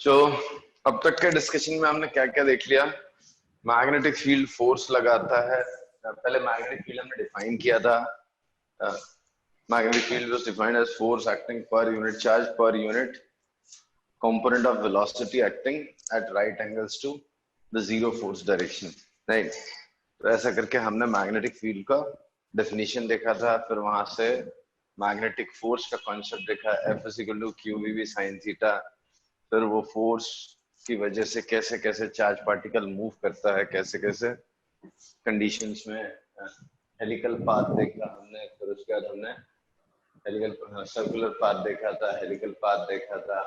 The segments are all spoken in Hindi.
तो अब तक के डिस्कशन में हमने क्या क्या देख लिया। मैग्नेटिक फील्ड फोर्स लगाता है। पहले मैग्नेटिक फील्ड हमने डिफाइन किया था। Magnetic field was defined as force acting per unit charge per unit component of velocity acting at right angles to the zero force direction, right? तो ऐसा करके हमने मैग्नेटिक फील्ड का डेफिनेशन देखा था। फिर वहां से मैग्नेटिक फोर्स का कॉन्सेप्ट देखा, F is equal to q v v sine theta. फिर वो फोर्स की वजह से कैसे कैसे चार्ज पार्टिकल मूव करता है, कैसे कैसे कंडीशंस में हेलिकल पाथ देखा हमने। फिर उसके बाद हमने हेलिकल सर्कुलर पाथ देखा था, हेलिकल पाथ देखा था,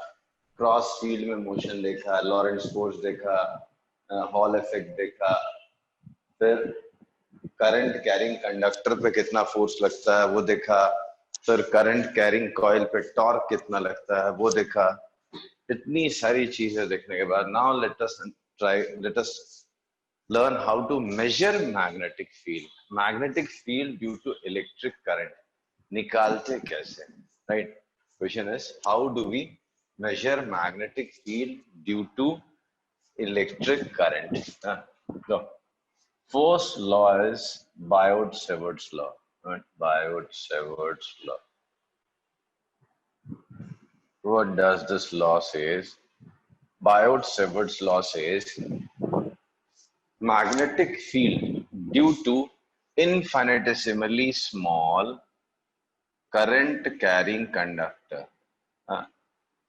क्रॉस फील्ड में मोशन देखा, लॉरेंस फोर्स देखा, हॉल इफेक्ट देखा। फिर करंट कैरिंग कंडक्टर पे कितना फोर्स लगता है वो देखा। फिर करंट कैरिंग कॉइल पे टॉर्क कितना लगता है वो देखा। इतनी सारी चीजें देखने के बाद now let us learn how to measure magnetic field. Magnetic field due to electric current निकालते कैसे, right? Question is how do we measure magnetic field due to electric current? So, first law is Biot-Savart's law. Right? Biot-Savart's law. What does this law says? Biot-Savart's law says magnetic field due to infinitesimally small current carrying conductor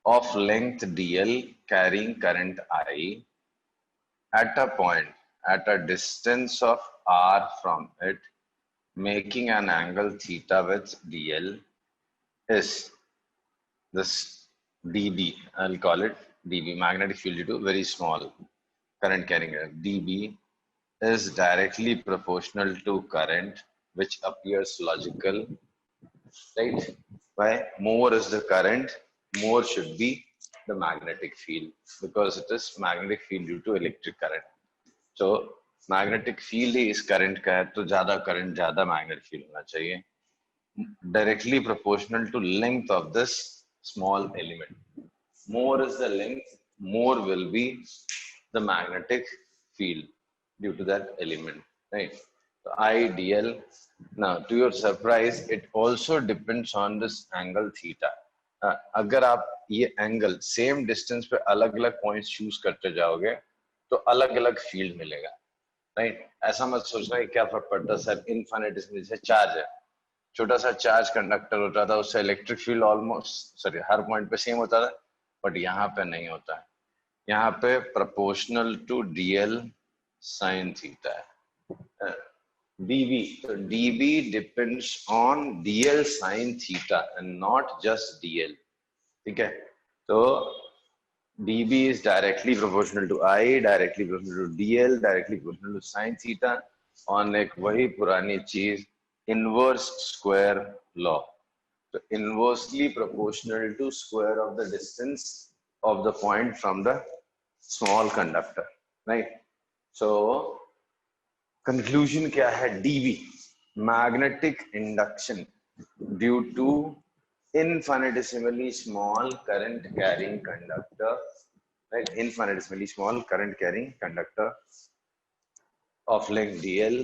of length dl carrying current I at a point at a distance of r from it, making an angle theta with dl, is this dB. I'll call it dB, magnetic field due to very small current carrying dB is directly proportional to current, which appears logical, right? Why? More is the current, more should be the magnetic field, because it is magnetic field due to electric current. So magnetic field is current का है, तो ज्यादा current ज्यादा magnetic field होना चाहिए, directly proportional to length of this small element. More is the length, more will be the magnetic field due to that element, right? So IDL. Now, to your surprise, it also depends on this angle theta. अगर आप ये एंगल सेम डिस्टेंस पे अलग अलग पॉइंट्स चूज करते जाओगे तो अलग अलग फील्ड मिलेगा, राइट? ऐसा मत सोचना कि क्या फर्क पड़ता है सर, इनफाइनाइटेसिमल जैसे चार्ज है, छोटा सा चार्ज कंडक्टर होता था, उससे इलेक्ट्रिक फील्ड ऑलमोस्ट सॉरी हर पॉइंट पे सेम होता था, बट यहाँ पे नहीं होता है। यहाँ पे proportional to dl sine theta है। dB, so dB depends on dl sin theta and not just dl, ठीक है? तो dB is directly proportional to I, directly proportional to dl, directly proportional to sin theta, on एक वही पुरानी चीज inverse square law. So inversely proportional to square of the distance of the point from the small conductor, right? So conclusion क्या है? dB, magnetic induction due to infinitesimally small current carrying conductor, right? Infinitesimally small current carrying conductor of length dl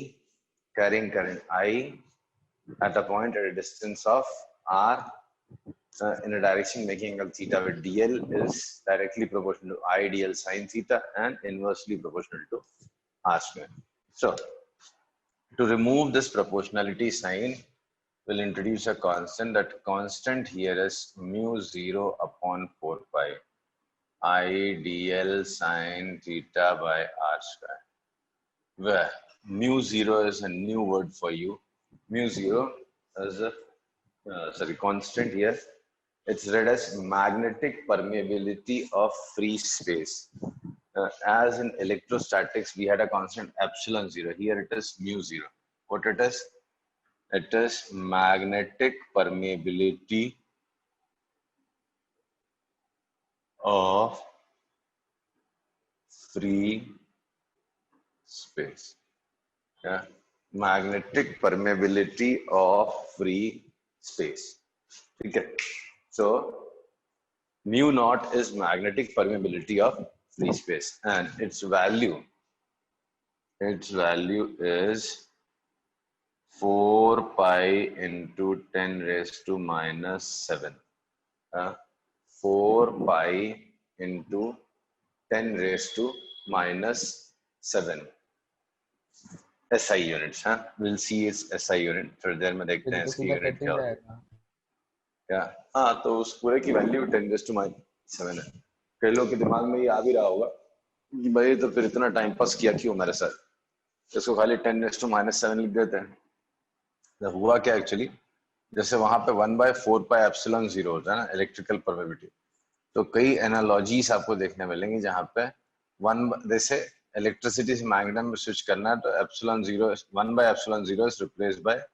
carrying current I at a point at a distance of r in a direction making angle theta with dl is directly proportional to I dl sin theta and inversely proportional to r square. So to remove this proportionality sign, we'll introduce a constant. That constant here is mu 0 upon 4 pi I dl sin theta by r square, where mu 0 is a new word for you. Mu 0 is a constant here. It's read as magnetic permeability of free space. As in electrostatics, we had a constant epsilon 0. Here it is mu 0. What it is? It is magnetic permeability of free space. Yeah, magnetic permeability of free space. Okay. So mu naught is magnetic permeability of free space, and its value is 4 pi into 10 raised to minus 7. 4 pi into 10 raised to minus 7 SI units. We'll see its SI unit थोड़ी देर में देखते ये हैं तो इसकी सीधा यूनिट क्या कटिंग होती है आएगा। क्या। हाँ, तो उस पूरे की वैल्यू 10 रेज़ टू माइनस 7 है। कई लोगों के दिमाग में ये आ भी रहा होगा कि भाई तो फिर इतना टाइम पास किया क्यों मेरे साथ, इसको खाली 10 रेज़ टू माइनस 7 लिख देते हैं। तो हुआ क्या एक्चुअली, जैसे वहां पे 1/4 पाई एप्सिलॉन 0 होता है ना इलेक्ट्रिकल परमेबिलिटी, तो कई एनालॉजीज आपको देखने मिलेंगे जहां पे जैसे इलेक्ट्रिसिटी से मैग्नेट में स्विच करना है तो epsilon 0 1/ε0 is replaced by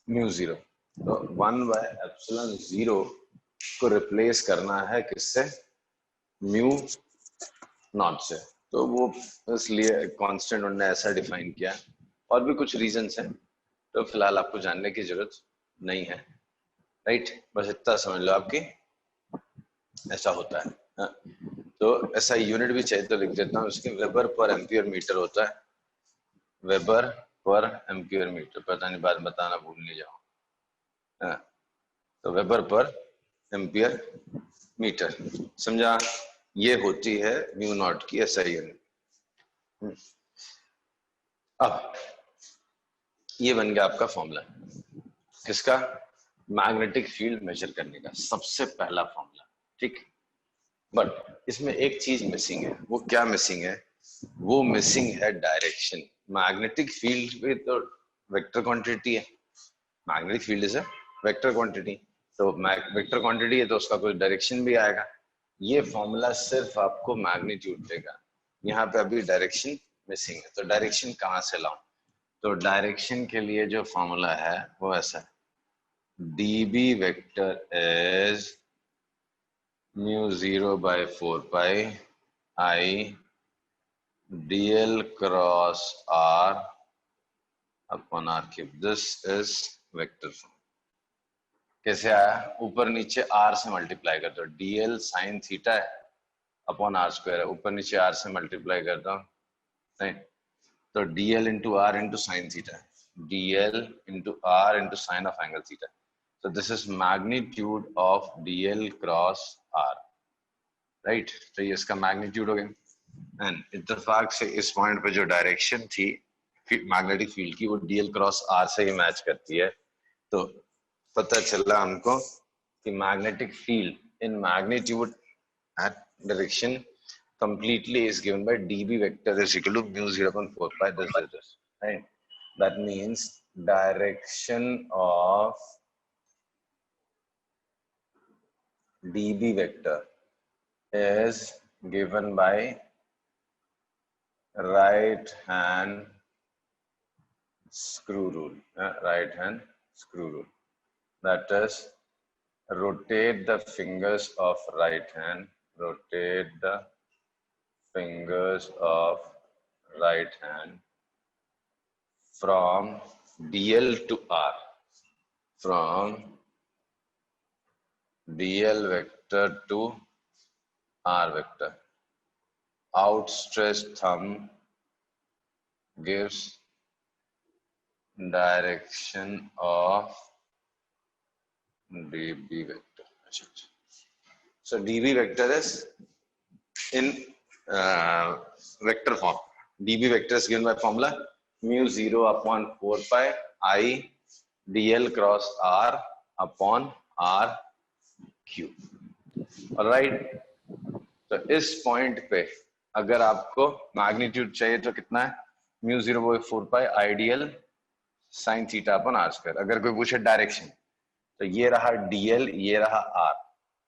mu 0। तो 1/ε0 को रिप्लेस करना है किससे, म्यू नॉट से। तो वो इसलिए कांस्टेंट उन्होंने ऐसा डिफाइन किया। और भी कुछ रीजंस हैं तो फिलहाल आपको जानने की जरूरत नहीं है, राइट। बस इतना समझ लो आपकी ऐसा होता है। हाँ। तो ऐसा यूनिट भी चाहिए तो लिख देता हूँ, उसके वेबर पर एम्पियर मीटर होता है, वेबर पर एम्पियर मीटर। पता नहीं बात बताना भूल नहीं जाओ। हाँ, तो वेबर पर एम्पियर मीटर, समझा। ये होती है म्यू नॉट की एसआई यूनिट। अब ये बन गया आपका फॉर्मूला किसका, मैग्नेटिक फील्ड मेजर करने का सबसे पहला फॉर्मूला, ठीक। बट इसमें एक चीज मिसिंग है। वो क्या मिसिंग है, वो मिसिंग है डायरेक्शन। मैग्नेटिक फील्ड भी तो वेक्टर क्वांटिटी है, magnetic field is a vector quantity. तो वेक्टर क्वांटिटी है तो उसका कोई डायरेक्शन भी आएगा। ये फॉर्मूला सिर्फ आपको मैग्नीट्यूड देगा, यहाँ पे अभी डायरेक्शन मिसिंग है। तो डायरेक्शन कहाँ से लाऊं, तो डायरेक्शन के लिए जो फॉर्मूला है वो ऐसा है, dB vector is mu 0/4 pi I dl cross r upon r cube. This is vector form. कैसे आया, ऊपर नीचे r से मल्टीप्लाई करता हूँ, dl साइन थीटा है अपॉन r स्क्वायर है, ऊपर नीचे r से मल्टीप्लाई करता हूँ, नहीं तो dl into r into sine theta, dl into r into sine of angle theta. So this is magnitude of dl cross r, right. तो ये इसका मैग्नीट्यूड हो गया। एंड इत्तेफाक से इस पॉइंट पे जो डायरेक्शन थी मैग्नेटिक फील्ड की वो dl क्रॉस r से ही मैच करती है। तो पता चला हमको कि magnetic field in magnitude at direction completely is given by dB vector is equal to mu 0/4 pi this, right? That means direction of dB vector is given by right hand screw rule. Right hand screw rule. That is, rotate the fingers of right hand. Rotate the fingers of right hand from dl to r. From dl vector to r vector. Outstretched thumb gives direction of dB vector. So dB vector is in vector form. dB vector is given by formula mu 0/4 pi I dl cross r upon r cube। Right, तो इस पॉइंट पे अगर आपको मैग्नीट्यूड चाहिए तो कितना है, mu 0/4 pi I dl sine theta upon r square. अगर कोई पूछे डायरेक्शन तो ये रहा dl, ये रहा r।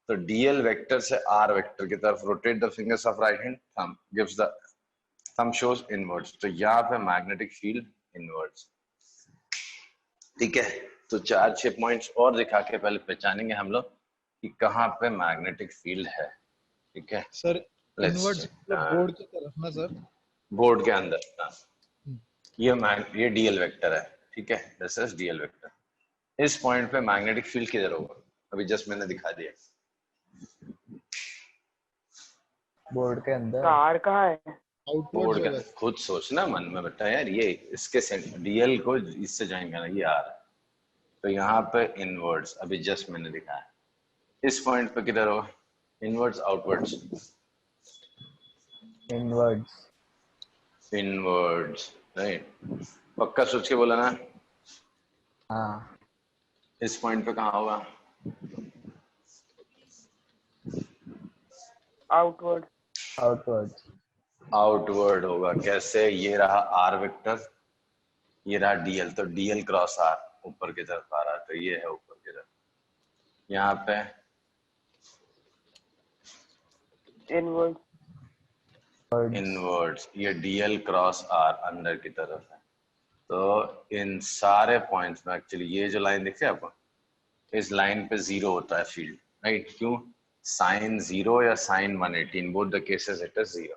तो dl वेक्टर से r वेक्टर की तरफ rotate the fingers of right hand, thumb gives the thumb shows inwards. तो यहाँ पे मैग्नेटिक फील्ड इनवर्ड्स, ठीक है। तो 4-6 पॉइंट्स और दिखा के पहले पहचानेंगे हम लोग कि कहाँ पे मैग्नेटिक फील्ड है, ठीक है सर। इनवर्ड्स बोर्ड की तरफ ना सर, बोर्ड के अंदर। ये डीएल वेक्टर है, ठीक है, दिस इज डीएल वेक्टर। इस पॉइंट पे मैग्नेटिक फील्ड किधर होगा, अभी जस्ट मैंने दिखा दिया। बोर्ड के अंदर कार कहाँ है? आउटवर्ड बोर्ड होगा। का खुद सोचना मन में बेटा यार, ये इसके डीएल को इससे ज्वाइन करना, ये आ रहा है तो यहाँ पे इनवर्ड्स अभी जस्ट मैंने दिखाया, इस पॉइंट पे किधर होगा? Inwards outwards? Inwards. Inwards, right? पक्का सोच के बोला ना? हाँ इस पॉइंट पे कहाँ होगा? आउटवर्ड। आउटवर्ड्स। आउटवर्ड होगा। कैसे? ये रहा आर वेक्टर, ये रहा डीएल, तो डीएल क्रॉस आर ऊपर की तरफ आ रहा है, तो ये है ऊपर की तरफ। यहाँ पे इनवर्ड। इनवर्ड्स, ये डीएल क्रॉस आर अंदर की तरफ है। तो इन सारे पॉइंट्स में एक्चुअली ये जो लाइन दिख रही है आपको, इस लाइन पे जीरो होता है फील्ड, राइट? क्यों? साइन जीरो या sine 180, in both the cases it is zero.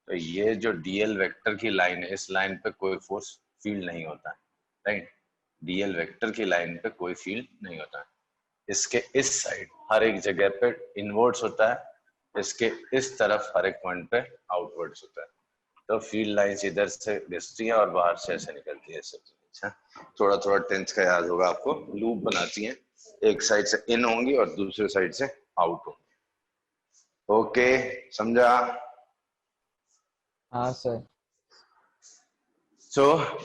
तो ये जो डीएल वेक्टर की लाइन है, इस लाइन पे कोई फोर्स फील्ड नहीं होता है, राइट? डीएल वेक्टर की लाइन पे कोई फील्ड नहीं होता है। इसके इस साइड हर एक जगह पे इनवर्ड्स होता है, इसके इस तरफ हर एक पॉइंट पे आउटवर्ड्स होता है। तो फील्ड लाइंस इधर से दिखती हैं और बाहर से ऐसे निकलती है। अच्छा, थोड़ा थोड़ा टेंस का याद होगा आपको। लूप बनाती हैं, एक साइड से इन होंगी और दूसरे साइड से आउट होंगी। ओके, समझा? हाँ सर। सो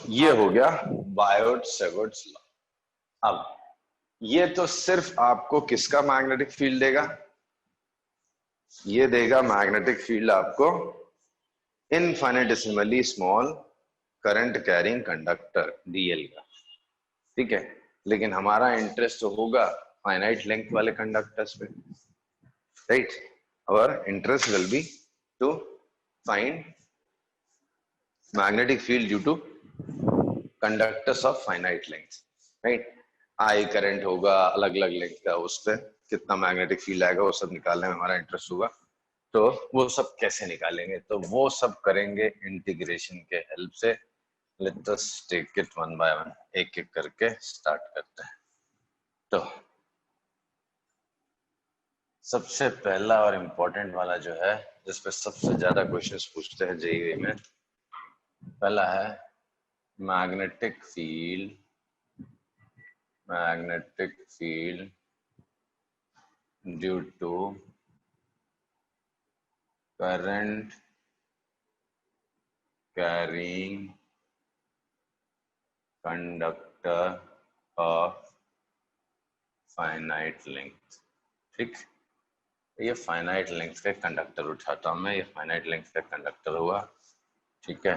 ये हो गया बायोट सेवर्ट्स लॉ। अब ये तो सिर्फ आपको किसका मैग्नेटिक फील्ड देगा? ये देगा मैग्नेटिक फील्ड आपको infinitesimally small current carrying conductor DL का, ठीक है? लेकिन हमारा इंटरेस्ट होगा फाइनाइट लेंथ वाले कंडक्टर्स पे, राइट? और interest will be to find magnetic field due to conductors of finite length, right? I current होगा अलग अलग लेंथ का, उस पर कितना मैग्नेटिक फील्ड आएगा वो सब निकालने में हमारा इंटरेस्ट होगा। तो वो सब कैसे निकालेंगे? तो वो सब करेंगे इंटीग्रेशन के हेल्प से। Let's just take it one by one, एक एक करके स्टार्ट करते हैं। तो सबसे पहला और इम्पोर्टेंट वाला जो है, जिसपे सबसे ज्यादा क्वेश्चंस पूछते हैं जेईई में, पहला है magnetic field due to current carrying conductor of finite length, ठीक? ये फाइनाइट लेंथ का कंडक्टर उठाता हूं मैं, ये फाइनाइट लेंथ का कंडक्टर हुआ, ठीक है?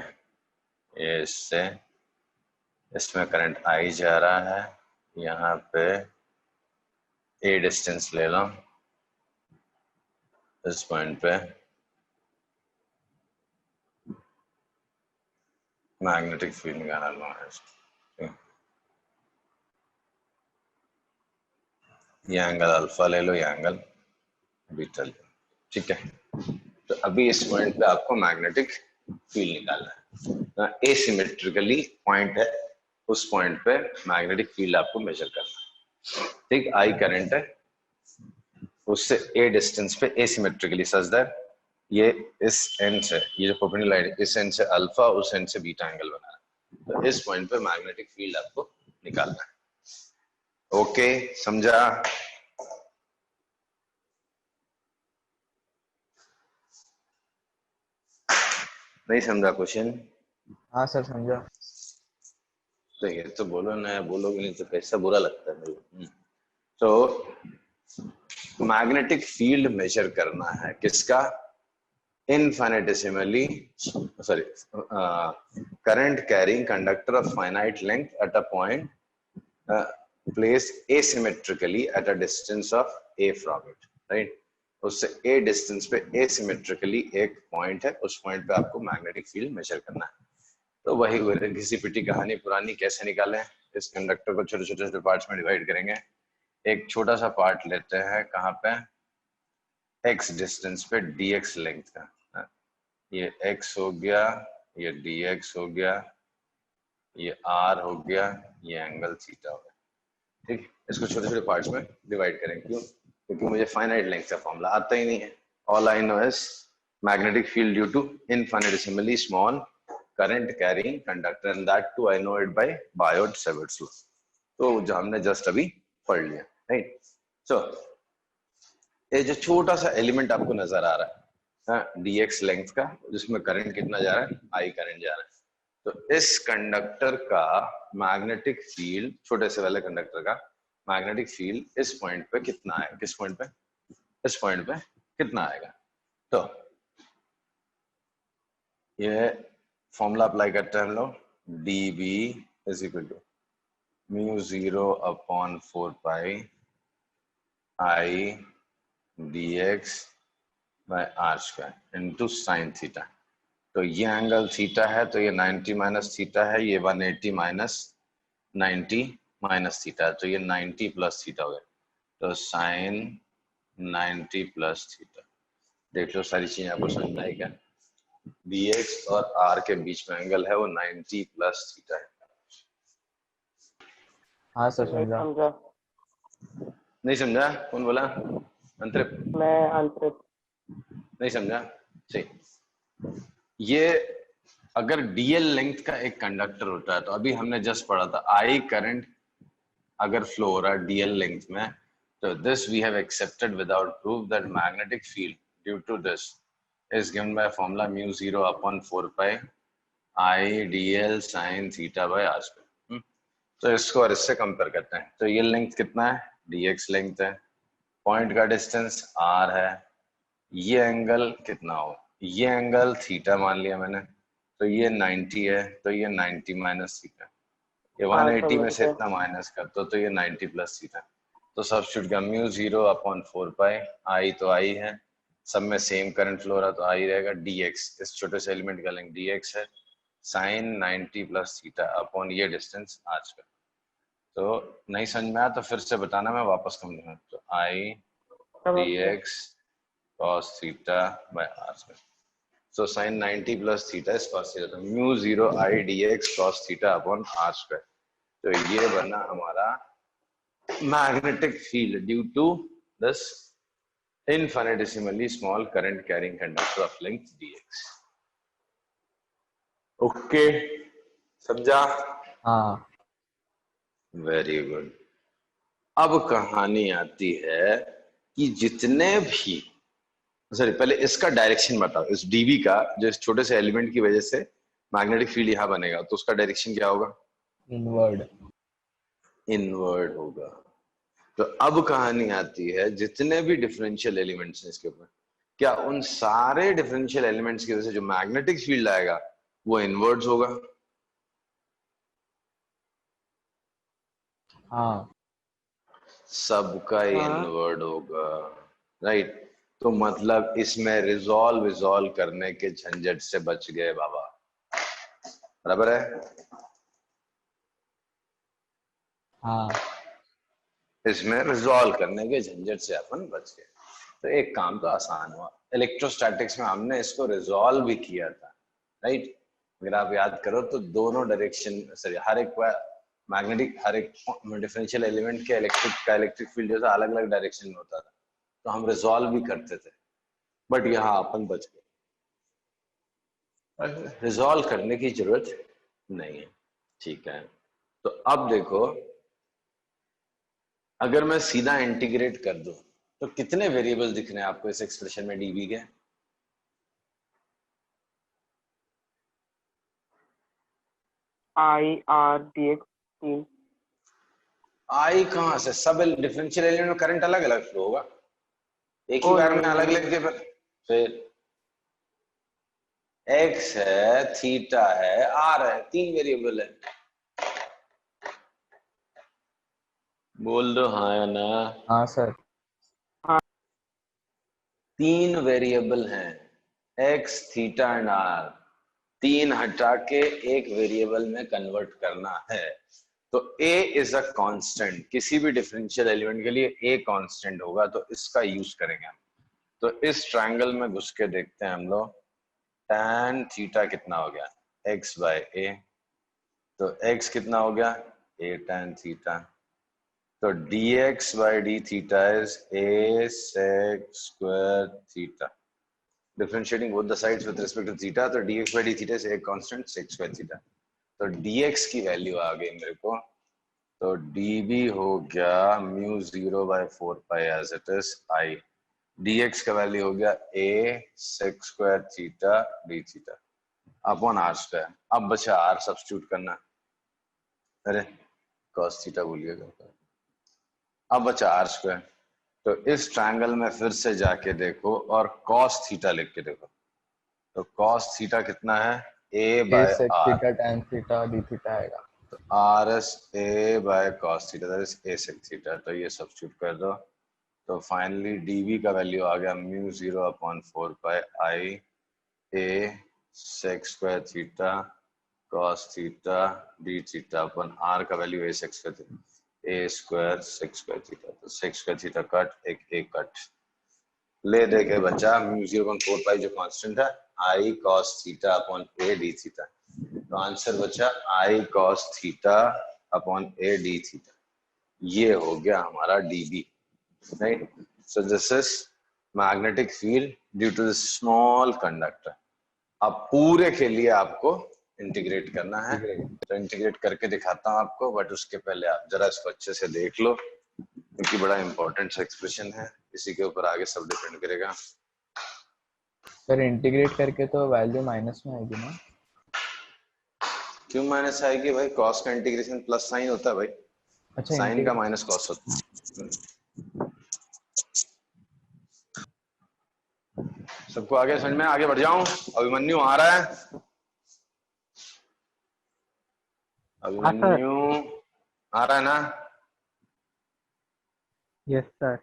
ये इससे इसमें करंट आई जा रहा है, यहाँ पे ए डिस्टेंस ले लो, इस पॉइंट पे मैग्नेटिक फील्ड निकालना है। ये एंगल अल्फा ले लो, ये एंगल बीटा ले लो, ठीक है? तो अभी इस पॉइंट पे आपको मैग्नेटिक फील्ड निकालना है। एसिमेट्रिकली पॉइंट है, उस पॉइंट पे मैग्नेटिक फील्ड आपको मेजर करना है, ठीक? आई करंट है, उससे ए डिस्टेंस पे एसिमेट्रिकली, सच दैट ये इस एंड से, ये जो परपेंडिकुलर लाइन इस एंड से अल्फा, उस एंड से बीटा एंगल बना है। तो इस पॉइंट पे मैग्नेटिक फील्ड आपको निकालना है। ओके, समझा? नहीं समझा क्वेश्चन? हाँ सर समझा। तो ये तो बोलो ना, बोलोगे नहीं तो कैसा बुरा लगता है मेरे को। तो मैग्नेटिक फील्ड मेजर करना है किसका? Infinitesimally sorry current carrying conductor of finite length at a point placed asymmetrically at a distance of a from it, right? उससे a डिस्टेंस पे asymmetrically एक पॉइंट है, उस पॉइंट पे आपको मैग्नेटिक फील्ड मेजर करना है। तो वही घिसी पिटी कहानी पुरानी, कैसे निकालें? इस कंडक्टर को छोटे छोटे पार्ट्स में डिवाइड करेंगे। एक छोटा सा पार्ट लेते हैं, कहाँ पे? x डिस्टेंस पे dx लेंथ का, ये x हो गया, ये dx हो गया, ये r हो गया, ये एंगल थीटा हो गया, ठीक? इसको छोटे छोटे पार्ट्स में डिवाइड करें। क्यों? क्योंकि मुझे फाइनाइट लेंथ का फॉर्मूला आता ही नहीं है। All I know is magnetic field due to infinitesimally small current carrying conductor, and that too I know it by Biot-Savart's law. तो जो हमने जस्ट अभी पढ़ लिया, राइट. सो ये जो छोटा सा एलिमेंट आपको नजर आ रहा है dx लेंथ का, जिसमें करंट कितना जा रहा है, I करंट जा रहा है. तो इस कंडक्टर का मैग्नेटिक फील्ड, छोटे से वाले कंडक्टर का मैग्नेटिक फील्ड इस पॉइंट पे कितना है, किस पॉइंट पे, इस पॉइंट पे कितना आएगा. तो ये फॉर्मूला अप्लाई करते हैं हम लोग. dB is equal to mu 0 upon 4 pi I dx by r square into sine theta. तो ये एंगल थीटा है, तो ये 90 माइनस थीटा है, ये 180 माइनस 90 माइनस थीटा, तो ये 90 प्लस थीटा हो गया. तो साइन 90 प्लस थीटा. देख लो सारी चीजें आपको समझ में आई क्या. dx और r के बीच में एंगल है वो 90 प्लस थीटा है. हाँ सर नहीं समझा. समझा. नहीं समझा? कौन बोला? अंतरिप. मैं अंतरिप. नहीं समझा? सही. ये अगर dl लेंथ का एक कंडक्टर होता है, तो अभी हमने जस्ट पढ़ा था I करंट अगर फ्लो हो रहा है dl लेंथ में, तो this we have accepted without proof that magnetic field due to this is given by formula mu 0 upon 4 pi I dl sin theta by r square. तो इसको और इससे कंपेयर करते हैं. तो ये लेंथ कितना है, dx लेंथ है, पॉइंट का डिस्टेंस r है, ये एंगल कितना हो, ये एंगल थीटा मान लिया मैंने, तो ये 90 है, तो ये 90 माइनस थीटा, ये 180 में से इतना माइनस कर दो, तो ये 90 प्लस थीटा. तो सब्स्टिट्यूट का म्यू 0 अपॉन 4 पाई, आई तो आई है, सब में सेम करंट फ्लो रहा, तो आई रहेगा dx, इस छोटे से एलिमेंट का लेंथ dx है, साइन 90 प्लस थीटा अपॉन ये डिस्टेंस r स्क्वायर. तो नहीं समझ में आया तो फिर से बताना, मैं वापस समझूंगा. तो आई dx cos theta by r square. So sin 90 plus theta is cos theta. तो mu 0 I dx cos theta upon r square. तो ये बना हमारा magnetic field due to this infinitesimally small current carrying conductor of length dx. Okay, समझा? हाँ. Very good. अब कहानी आती है कि जितने भी, सॉरी पहले इसका डायरेक्शन बताओ, इस डीबी का जो इस छोटे से एलिमेंट की वजह से मैग्नेटिक फील्ड यहाँ बनेगा, तो उसका डायरेक्शन क्या होगा, इनवर्ड. इनवर्ड होगा. तो अब कहानी आती है, जितने भी डिफरेंशियल एलिमेंट्स हैं इसके ऊपर, क्या उन सारे डिफरेंशियल एलिमेंट्स की वजह से जो मैग्नेटिक फील्ड आएगा वो इनवर्ड्स होगा? हाँ. सबका इनवर्ड होगा, राइट. तो मतलब इसमें रिजॉल्व करने के झंझट से बच गए बाबा. बराबर है? हाँ. इसमें रिजॉल्व करने के झंझट से अपन बच गए. तो एक काम तो आसान हुआ. इलेक्ट्रोस्टैटिक्स में हमने इसको रिजॉल्व भी किया था, राइट. अगर आप याद करो तो दोनों डायरेक्शन, सॉरी हर एक मैग्नेटिक, हर एक डिफरेंशियल एलिमेंट के इलेक्ट्रिक फील्ड जो था अलग अलग डायरेक्शन में होता था, तो हम रिजॉल्व भी करते थे. बट यहाँ अपन बच गए, रिजॉल्व करने की जरूरत नहीं है. ठीक है. तो अब देखो, अगर मैं सीधा इंटीग्रेट कर दूं तो कितने वेरिएबल दिख रहे हैं आपको इस एक्सप्रेशन में डीबी के? I R dx 3. आई कहां से? सब डिफरेंशियल एलिमेंट में करंट अलग अलग फ्लो होगा, एक ही बार में अलग अलग के. फिर x है, थीटा है, r है, 3 वेरिएबल है. बोल दो हाँ या ना. हाँ सर. 3 वेरिएबल हैं, x, थीटा एंड r. 3 हटा के एक वेरिएबल में कन्वर्ट करना है. तो a इज अ कांस्टेंट, किसी भी डिफरेंशियल एलिमेंट के लिए a कांस्टेंट होगा, तो इसका यूज करेंगे हम. तो इस ट्रायंगल में घुस के देखते हैं हम लोग, tan थीटा कितना हो गया, x बाय a. तो x कितना हो गया, a tan थीटा. तो dx by d theta is a sec square theta. Differentiating both the sides with respect to theta, तो dx by d थीटा से एक कांस्टेंट sec स्क्वायर थीटा, तो dx की वैल्यू आ गई मेरे को, तो dv हो गया mu 0/4 pi as it is I, dx का वैल्यू हो गया a sec square theta d थीटा अपॉन r स्क्वायर। अब बचा r सब्स्टिट्यूट करना, अरे cos थीटा भूलिएगा, अब बचा r स्क्वायर, तो इस ट्रायंगल में फिर से जाके देखो और cos थीटा लिख के देखो, तो cos थीटा कितना है a a by sec r, theta tan theta d theta आएगा। तो r is a by cos theta that is a sec theta, तो ये सब्स्टिट्यूट कर दो, तो फाइनली डीवी का वैल्यू आ गया mu 0/4 pi I a sec square theta cos theta d theta upon r का value a sec square theta a square sec square theta, तो सेक स्क्वायर थीटा कट एक ए कट ले दे के बचा म्यू 0/4 पाई जो कांस्टेंट है I cos theta upon A D theta, तो आंसर बचा I cos theta upon A D theta, ये हो गया हमारा DB, right. So this is magnetic field due to this small conductor. अब पूरे के लिए आपको इंटीग्रेट करना है, तो इंटीग्रेट करके दिखाता हूं आपको, बट उसके पहले आप जरा इसको अच्छे से देख लो क्योंकि बड़ा इंपॉर्टेंट सा एक्सप्रेशन है, इसी के ऊपर आगे सब डिपेंड करेगा। सर इंटीग्रेट करके तो वैल्यू माइनस में आएगी ना? क्यों माइनस आएगी भाई, कॉस का इंटीग्रेशन प्लस साइन होता है भाई, अच्छा साइन का माइनस कॉस होता है। सबको आगे समझ में, आगे बढ़ जाऊं, अभिमन्यु आ रहा है, अभिमन्यु आ रहा है ना? Yes sir.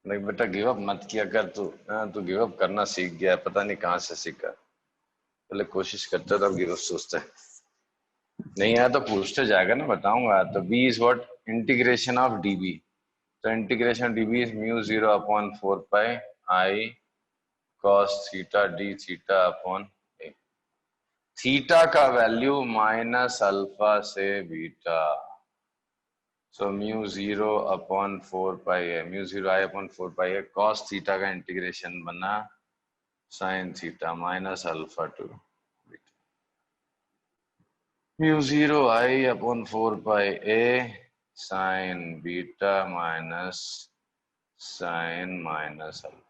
देख बेटा गिव अप मत किया कर तू, तू गिव अप करना सीख गया, पता नहीं कहाँ से सीखा, पहले कोशिश करता तब गिव अप सोचता है, नहीं आया तो पूछते जाएगा ना, बताऊंगा। तो b is what, integration of db, तो integration db is mu 0/4 pi I cos theta d थीटा अपॉन ए, थीटा का वैल्यू माइनस अल्फा से बीटा, सो म्यू 0/4 पाई है, म्यू 0 I/4 पाई है, cos थीटा का इंटीग्रेशन बना sin theta minus alpha two beta, mu 0I/4 pi ए sin beta minus sin minus alpha,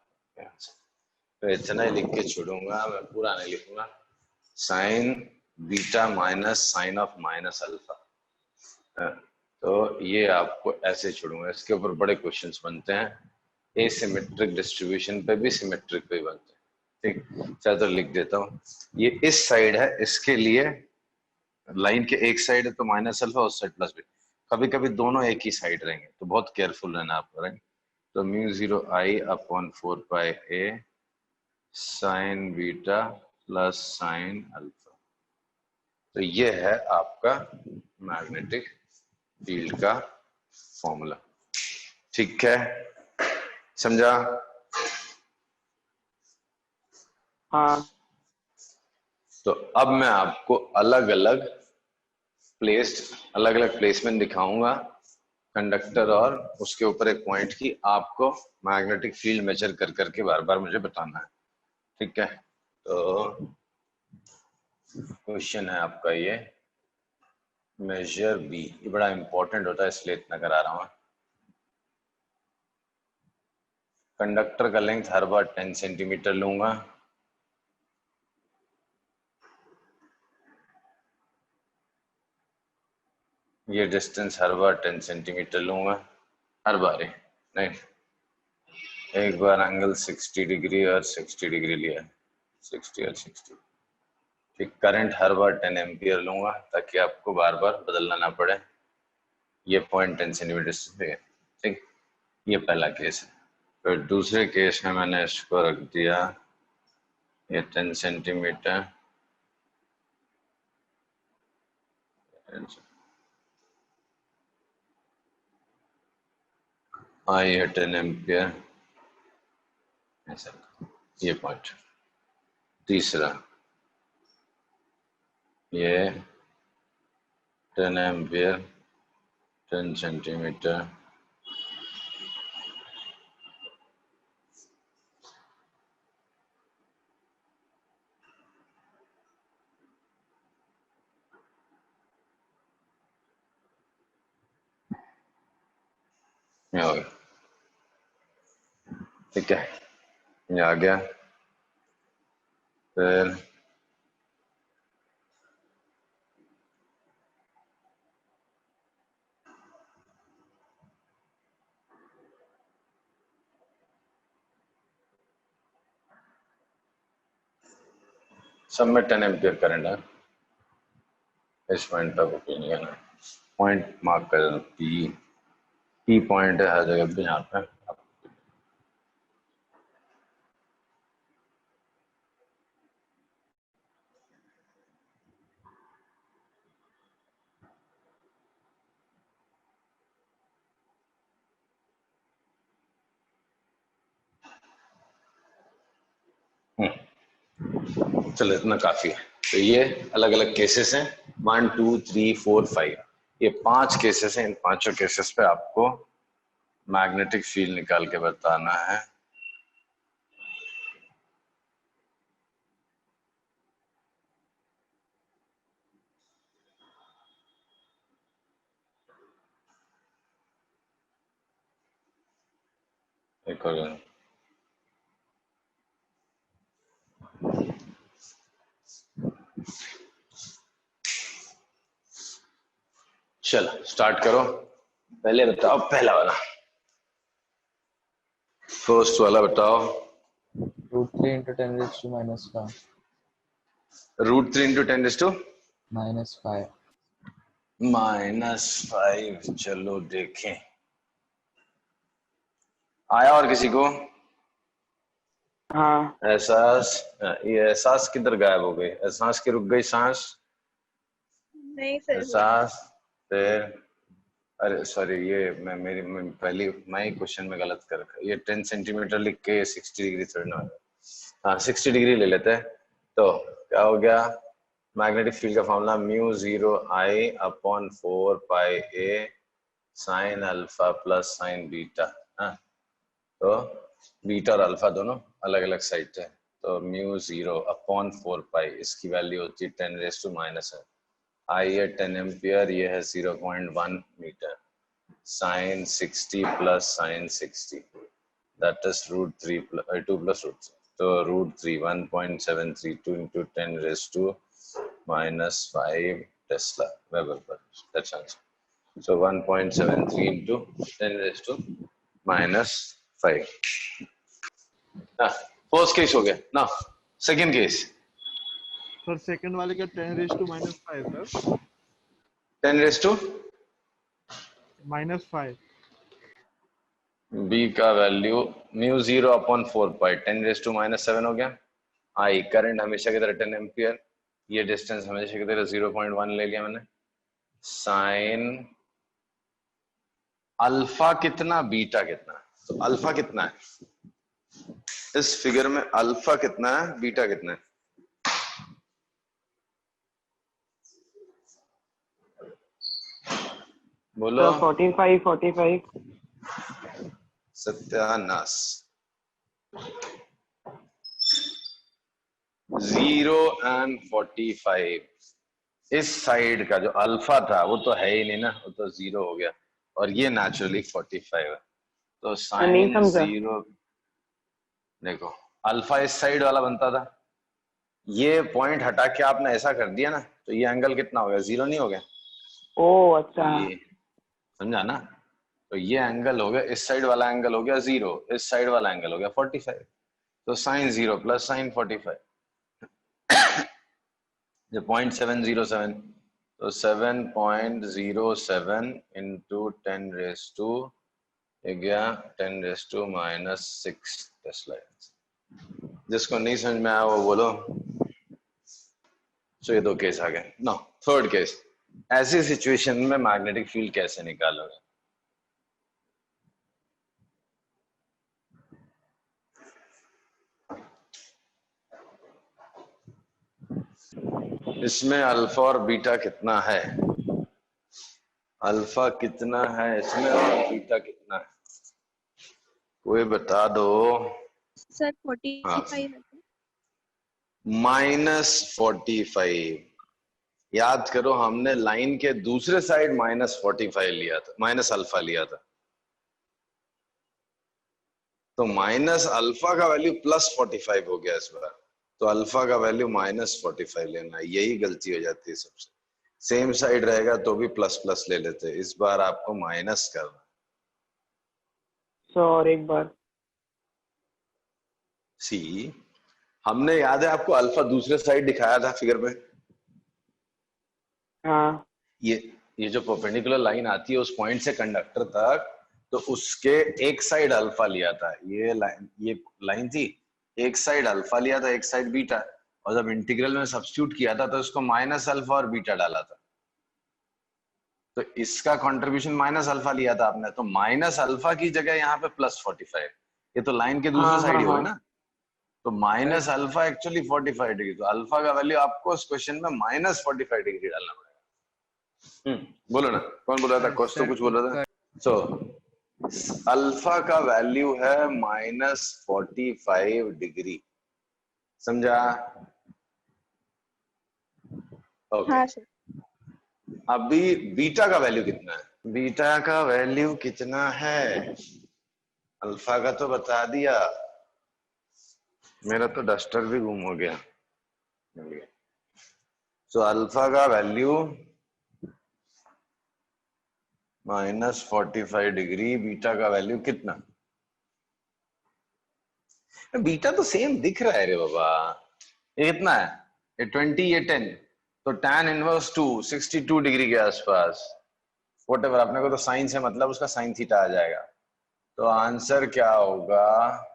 तो इतना ही लिख के छोड़ूंगा, मैं पूरा नहीं लिखूंगा, sin beta minus sine of minus alpha, तो ये आपको ऐसे छोड़ूंगा, इसके ऊपर बड़े क्वेश्चंस बनते हैं, एसिमेट्रिक डिस्ट्रीब्यूशन पे भी सिमेट्रिक पे भी बनते हैं, ठीक। चलो तो लिख देता हूँ, ये इस साइड है, इसके लिए लाइन के एक साइड है तो माइनस अल्फा, उस साइड प्लस बी, कभी कभी दोनों एक ही साइड रहेंगे, तो बहुत केयरफुल रहना आपको, राइट। तो mu 0I/4 pi a sine beta plus sine alpha, तो ये है आपका मैग्नेटिक फील्ड का फॉर्मूला, ठीक है, समझा? हाँ तो अब मैं आपको अलग अलग प्लेसमेंट दिखाऊंगा कंडक्टर और उसके ऊपर एक पॉइंट की, आपको मैग्नेटिक फील्ड मेजर कर करके बार बार मुझे बताना है, ठीक है। तो क्वेश्चन है आपका ये मेजर बी, ये बड़ा इंपॉर्टेंट होता है इसलिए इतना करा रहा हूं। कंडक्टर का लेंथ हर बार 10 सेंटीमीटर लूंगा, ये डिस्टेंस हर बार 10 सेंटीमीटर लूंगा, हर बार ही नहीं, एक बार एंगल 60 डिग्री और 60 डिग्री लिया, 60 और 60, ठीक। करंट हर बार 10 एम्पियर लूंगा ताकि आपको बार बार बदलना ना पड़े, ये पॉइंट 10 सेंटीमीटर से, ठीक। ये पहला केस है। फिर दूसरे केस में मैंने इसको रख दिया ये 10 सेंटीमीटर, हाँ ये 10 एम्पियर ऐसा, ये पॉइंट। तीसरा ये 10 एम्पियर 10 सेंटीमीटर, ये हो गया, ठीक है, ये आ गया। फिर सब में 10 एम्पियर करंट है, इस पॉइंट तक ओपिनियन है, पॉइंट मार्क कर, पी पॉइंट है हर जगह पे यहाँ पे। चलो इतना काफी है। तो ये अलग अलग केसेस हैं, 1 2 3 4 5, ये 5 केसेस हैं। इन 5 केसेस पे आपको मैग्नेटिक फील्ड निकाल के बताना है। एक और चलो स्टार्ट करो, पहले बताओ पहला वाला, फर्स्ट वाला बताओ। √3 into 10 raised to -5 √3 into 10⁻⁻⁵ -5। चलो देखें, आया और किसी को? हाँ एहसास, ये एहसास किधर गायब हो गई? एहसास की रुक गई सांस? नहीं सर, एहसास, फिर अरे सॉरी, ये मैं पहली मैं ही क्वेश्चन में गलत कर रखा, ये 10 सेंटीमीटर लिख के 60 डिग्री थोड़ी ना, हाँ 60 डिग्री ले लेते हैं। तो क्या हो गया, मैग्नेटिक फील्ड का formula μ0I/4πa sin alpha plus sign beta. हाँ, तो बीटा और अल्फा दोनों अलग अलग साइड है, तो μ0/4π इसकी वैल्यू होती है 10⁻⁻⁻। आई है 10 एम्पियर, ये है 0.1 metre, sine 60 plus sine 60, that is √3 2 plus √3, तो √3 1.732 into 10⁻⁻⁵ tesla weber per, that's answer. So 1.73 into 10⁻⁻⁵। First case हो गया ना, सेकंड केस। सर सेकंड वाले का 10⁻⁻⁵ सर, 10⁻⁻⁵ बी का वैल्यू μ0/4π 10⁻⁻⁷ हो गया। आई करंट हमेशा की तरह 10 एम्पियर, ये डिस्टेंस हमेशा की तरह 0.1 ले लिया मैंने। साइन अल्फा कितना, बीटा कितना, तो अल्फा कितना है इस फिगर में, अल्फा कितना है, बीटा कितना है? बोलो। तो 45 सत्यानाश, 0 and 45। इस साइड का जो अल्फा था वो तो है ही नहीं ना, वो तो 0 हो गया, और ये नेचुरली 45 है, तो साइन 0। देखो अल्फा इस साइड वाला बनता था, ये पॉइंट हटा के आपने ऐसा कर दिया ना, तो ये एंगल कितना हो गया, 0 नहीं हो गया? ओ अच्छा, ये समझा ना, तो ये एंगल हो गया, इस साइड वाला एंगल हो गया 0, इस साइड वाला एंगल हो गया 45, तो साइन 0 प्लस साइन 45, जो 0.707, तो 7.07 into 10⁻⁻⁶ टेस्ला। जिसको नहीं समझ में आया वो बोलो। तो ये दो केस आ गए ना। थर्ड केस, ऐसी सिचुएशन में मैग्नेटिक फील्ड कैसे निकालोगे? इसमें अल्फा और बीटा कितना है, अल्फा कितना है इसमें और बीटा कितना है, कोई बता दो। सर 45 है। -45, याद करो हमने लाइन के दूसरे साइड -45 लिया था, माइनस अल्फा लिया था, तो माइनस अल्फा का वैल्यू प्लस 45 हो गया इस बार, तो अल्फा का वैल्यू माइनस 45 लेना है, यही गलती हो जाती है सबसे। सेम साइड रहेगा तो भी प्लस प्लस ले लेते हैं, इस बार आपको माइनस करना। सो और एक बार सी, हमने याद है आपको अल्फा दूसरे साइड दिखाया था फिगर में, हाँ ये जो परपेंडिकुलर लाइन आती है उस पॉइंट से कंडक्टर तक, तो उसके एक साइड अल्फा लिया था, ये लाइन थी, एक साइड अल्फा लिया था, एक साइड बीटा, और जब इंटीग्रल में सब्स्टिट्यूट किया था तो इसको माइनस अल्फा और बीटा डाला था, तो इसका कंट्रीब्यूशन माइनस अल्फा लिया था आपने, तो माइनस अल्फा की जगह यहाँ पे प्लस 45, ये तो लाइन के दूसरे हाँ साइड हाँ ही हो गए हाँ ना, तो माइनस अल्फा एक्चुअली 45 डिग्री, तो अल्फा का वैल्यू आपको इस क्वेश्चन में माइनस 45 डिग्री डालना पड़ेगा। बोलो ना, कौन बोल रहा था, कुछ तो कुछ बोल रहा था। सो अल्फा का वैल्यू है माइनस 45 डिग्री, समझा? ओके हाँ सर। अभी बीटा का वैल्यू कितना है? बीटा का वैल्यू कितना है? अल्फा का तो बता दिया, मेरा तो डस्टर भी गुम हो गया। सो अल्फा का वैल्यू माइनस 45 डिग्री, बीटा का वैल्यू कितना? बीटा तो सेम दिख रहा है रे बाबा, ये कितना है? ये 20, ये 10, तो tan इनवर्स 2 62 डिग्री के आसपास, व्हाटएवर, अपने को तो साइन से मतलब उसका साइन थीटा आ जाएगा, तो आंसर क्या होगा?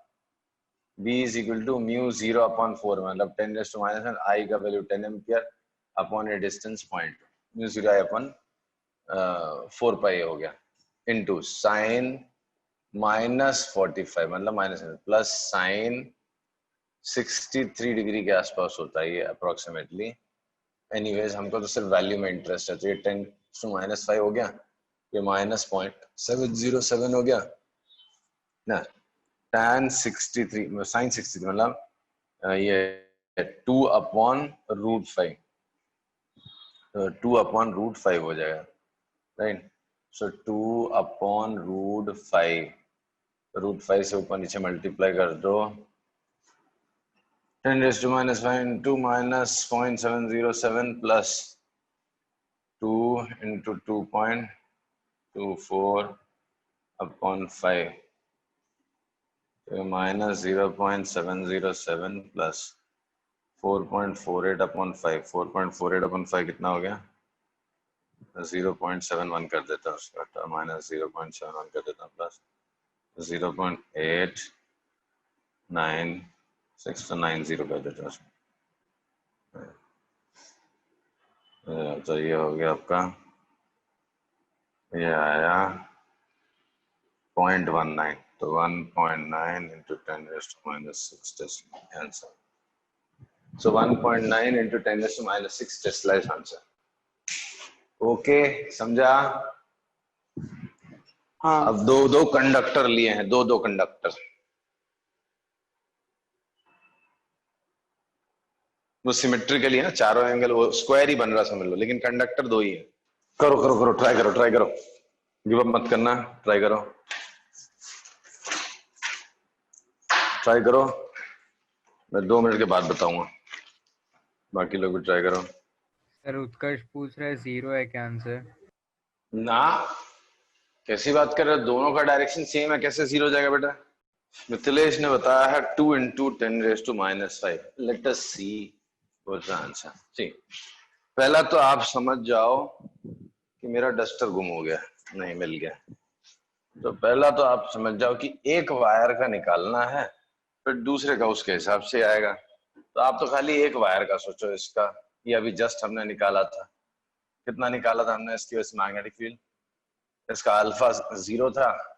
b is equal to mu 0/4, मतलब 10⁻⁻⁻, i का वैल्यू 10 ampere upon a distance point, mu 0/4 pi हो गया, इनटू साइन माइनस 45 मतलब माइनस प्लस साइन 63 डिग्री के आसपास होता है ये अप्रोक्सीमेटली। एनीवेज हमको तो सिर्फ वैल्यू में इंटरेस्ट है, तो ये 10⁻⁵ हो गया, ये माइनस 0.707 हो गया ना, tan 63 साइन 63 मतलब ये 2/√5, तो 2/√5 हो जाएगा, राइट। सो 2/√5, √5 से ऊपर नीचे मल्टीप्लाई कर दो, 10⁻⁻5 into minus 0.707 plus 2 into 2.24/5, तो minus 0.707 plus 4.48/5, 4.48/5 कितना हो गया? 0.71 कर देता हूँ उसका, तो माइनस 0.71 कर देता हूँ, प्लस 0.8960 कर देता हूँ उसमें, तो ये हो गया आपका, ये आया 0.19, तो 1.9 into 10⁻⁻⁶ answer. So 1.9 into 10⁻⁻⁶ tesla is answer. Okay, समझा? हाँ अब दो कंडक्टर लिए हैं, दो कंडक्टर, वो सिमेट्रिकली है ना, चारों एंगल वो स्क्वायर ही बन रहा समझ लो, लेकिन कंडक्टर दो ही है। करो ट्राई करो, गिव अप मत करना, ट्राई करो, मैं 2 मिनट के बाद बताऊंगा, बाकी लोग भी ट्राई करो। सर उत्कर्ष पूछ रहा है 0 है क्या आंसर? ना, कैसी बात कर रहे हो, दोनों का डायरेक्शन सेम है, कैसे 0 हो जाएगा बेटा? मिथिलेश ने बताया है 2 into 10⁻⁵। Let us see what's the answer. See, पहला तो आप समझ जाओ कि मेरा डस्टर गुम हो गया, नहीं मिल गया, तो पहला तो आप समझ जाओ कि एक वायर का निकालना है, फिर दूसरे का उसके हिसाब से आएगा, तो आप तो खाली एक वायर का सोचो इसका, ये अभी जस्ट हमने निकाला था, कितना निकाला था हमने इसकी वजह से मैग्नेटिक फील्ड, इसका अल्फा 0 था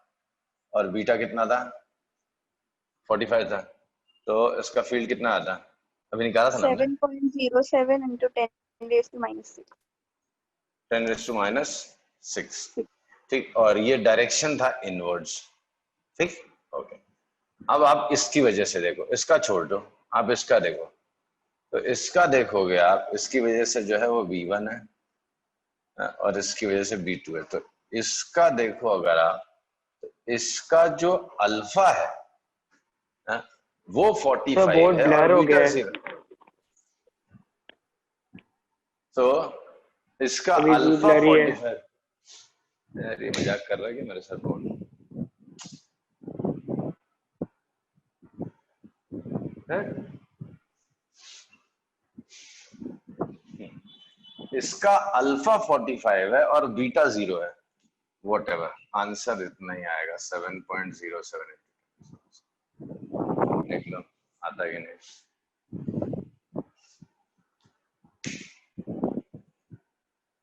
और बीटा कितना था? 45 था, तो इसका फील्ड कितना आता? अभी निकाला था ना हमने, 7.07 into 10⁻⁻⁶। 10⁻⁻⁶, ठीक, और ये डायरेक्शन था इनवर्ड्स, ठीक, ओके। अब आप इसकी वजह से देखो, इसका छोड़ दो, आप इसका देखो, तो इसका देखोगे आप, इसकी वजह से जो है वो V1 है और इसकी वजह से V2 है, तो इसका देखो अगर आप, तो इसका जो अल्फा है वो 45 तो बहुत है blur और हो बीटा गया है। 0। तो इसका अभी भी अल्फा blurry है। 45। यार ये मजाक कर रहा है कि मेरे साथ कौन है? इसका अल्फा 45 है और बीटा 0 है। वॉट एवर, आंसर इतना ही आएगा 7.07। देख लो आता है कि नहीं।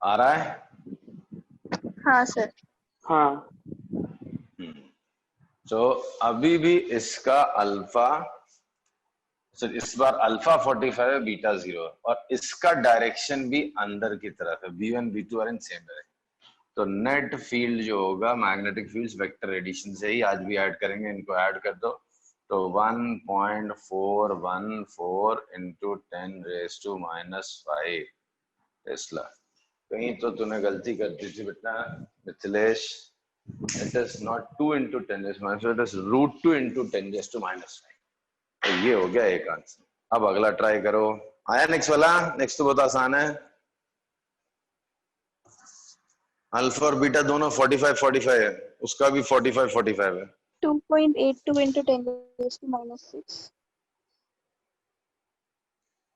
आ रहा है? हाँ सर। हाँ तो अभी भी इसका अल्फा, इस बार अल्फा 45 है, बीटा 0 है, और इसका डायरेक्शन भी अंदर की तरफ है। B1 B2 are in same direction. तो नेट फील्ड जो होगा मैग्नेटिक फील्ड्स वेक्टर एडिशन से ही आज भी ऐड करेंगे, इनको ऐड कर दो। तो 1.414 into 10⁻⁵ टेस्ला। कहीं तो तूने गलती कर दी थी बेटा Mithilesh. It is not 2 into 10⁻⁵, it is √2 into 10⁻⁵। तो ये हो गया एक आंसर। अब अगला ट्राई करो। आया नेक्स्ट वाला? नेक्स्ट तो बहुत आसान है। अल्फा और बीटा दोनों 45 है, उसका भी 45 है। 2.82 into 10⁻⁶।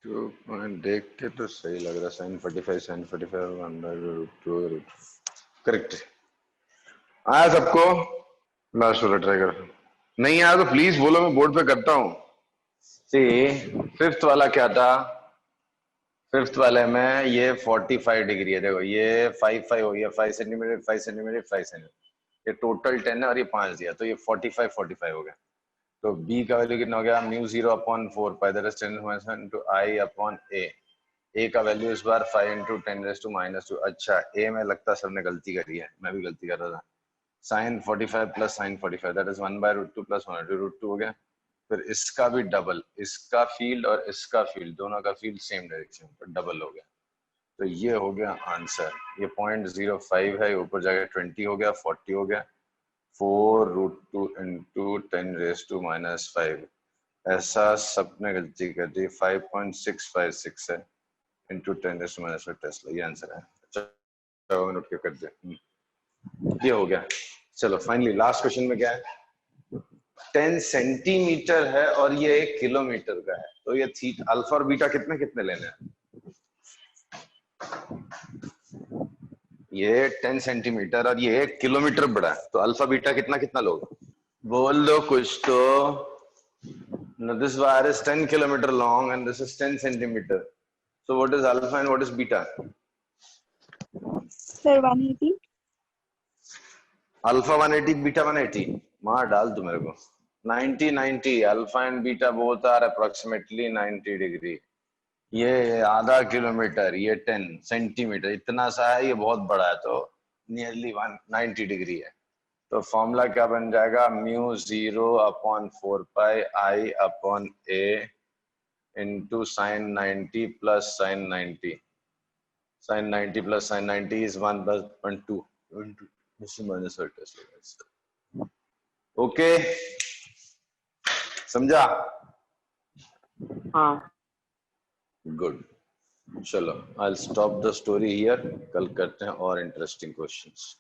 तो देख के तो सही लग रहा है। sin 45 √2 correct. आया सबको? लास्ट वाला ट्राई कर। नहीं आया तो प्लीज बोलो, मैं बोर्ड पे करता हूँ। फिफ्थ वाला क्या था? फिफ्थ वाले में ये 45 डिग्री है। देखो ये 5 हो गया, 5 सेंटीमीटर 5 सेंटीमीटर 5 सेंटीमीटर, ये टोटल 10 है और ये 5 दिया, तो ये 45 हो गया। तो b का वैल्यू कितना हो गया? μ0/4 pi that is 10 into I upon a। a का वैल्यू इस बार 5 into 10⁻²। अच्छा a में लगता सबने गलती करी है, मैं भी गलती कर रहा था। sin 45 plus sin 45 that is 1/√2 plus 1/√2 हो गया। फिर इसका भी डबल, इसका फील्ड और इसका फील्ड दोनों का फील्ड सेम डायरेक्शन पर डबल हो गया। तो ये हो गया आंसर। ये 0.05 है, ऊपर जाके 20 हो गया, 40 हो गया। 4√2 into 10⁻⁵। ऐसा सबने गलती कर दी। 5.656 है into 10⁻⁵ टेस्ला, ये आंसर है। अच्छा नोट के कर दिया। ये हो गया। चलो फाइनली लास्ट क्वेश्चन में क्या है? 10 सेंटीमीटर है और ये 1 किलोमीटर का है। तो ये थीटा, अल्फा और बीटा कितने कितने लेने हैं? ये 10 सेंटीमीटर और ये 1 किलोमीटर बड़ा है, तो अल्फा बीटा कितना कितना लोगे? बोल दो कुछ तो। Now this wire is 10 kilometer long and this is 10 centimeter. So what is alpha and what is beta? Sir, 180. Alpha 180, beta 180. मार डाल तू मेरे को। 90 alpha and beta both are approximately 90 degree। ये आधा किलोमीटर, ये 10 सेंटीमीटर, इतना सा है, ये बहुत बड़ा है, तो नियरली 190 डिग्री है। तो फॉर्मूला क्या बन जाएगा? μ0/4 पाई I upon a into sin 90 plus sin 90। sin 90 plus sin 90 is 1/2 okay समझा? हाँ गुड। चलो I will stop the story here. कल करते हैं और इंटरेस्टिंग क्वेश्चंस।